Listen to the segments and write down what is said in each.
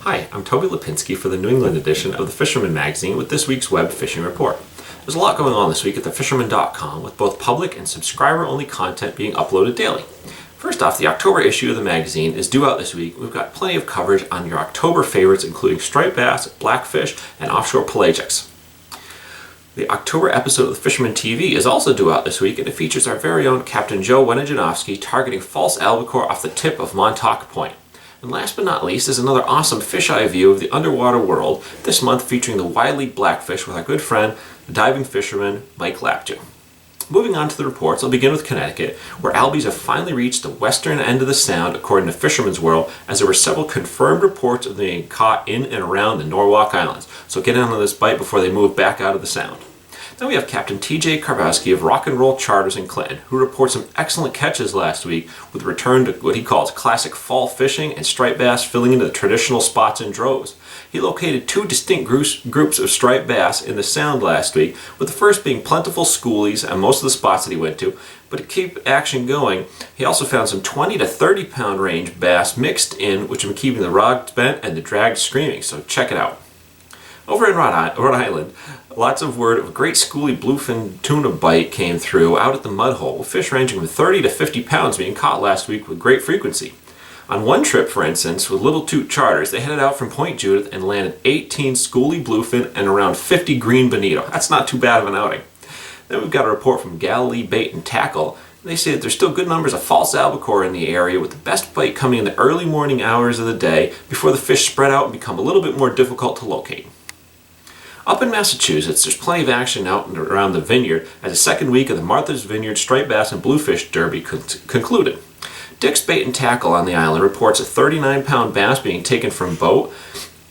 Hi, I'm Toby Lapinski for the New England edition of the Fisherman magazine with this week's web fishing report. There's a lot going on this week at thefisherman.com with both public and subscriber-only content being uploaded daily. First off, the October issue of the magazine is due out this week. We've got plenty of coverage on your October favorites, including striped bass, blackfish, and offshore pelagics. The October episode of the Fisherman TV is also due out this week, and it features our very own Captain Joe Wenijanowski targeting false albacore off the tip of Montauk Point. And last but not least is another awesome fisheye view of the underwater world, this month featuring the wily blackfish with our good friend, the diving fisherman, Mike Lapju. Moving on to the reports, I'll begin with Connecticut, where albies have finally reached the western end of the sound according to Fisherman's World, as there were several confirmed reports of them being caught in and around the Norwalk Islands. So get in on this bite before they move back out of the sound. Then we have Captain TJ Karbowski of Rock and Roll Charters in Clinton, who reports some excellent catches last week with a return to what he calls classic fall fishing and striped bass filling into the traditional spots in droves. He located two distinct groups of striped bass in the sound last week, with the first being plentiful schoolies on most of the spots that he went to. But to keep action going, he also found some 20 to 30 pound range bass mixed in, which have been keeping the rod bent and the drag screaming, so check it out. Over in Rhode Island, lots of word of a great schoolie bluefin tuna bite came through out at the mud hole, with fish ranging from 30 to 50 pounds being caught last week with great frequency. On one trip, for instance, with Little Toot Charters, they headed out from Point Judith and landed 18 schoolie bluefin and around 50 green bonito. That's not too bad of an outing. Then we've got a report from Galilee Bait and Tackle. They say that there's still good numbers of false albacore in the area, with the best bite coming in the early morning hours of the day before the fish spread out and become a little bit more difficult to locate. Up in Massachusetts, there's plenty of action out and around the vineyard as the second week of the Martha's Vineyard Striped Bass and Bluefish Derby concluded. Dick's Bait and Tackle on the island reports a 39-pound bass being taken from boat,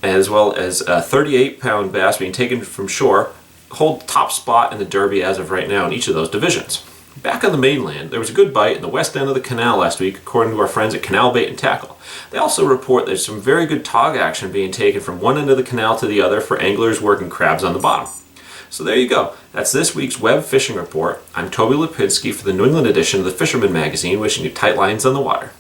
as well as a 38-pound bass being taken from shore, hold the top spot in the Derby as of right now in each of those divisions. Back on the mainland, there was a good bite in the west end of the canal last week, according to our friends at Canal Bait and Tackle. They also report there's some very good tog action being taken from one end of the canal to the other for anglers working crabs on the bottom. So there you go. That's this week's web fishing report. I'm Toby Lapinski for the New England edition of the Fisherman magazine, wishing you tight lines on the water.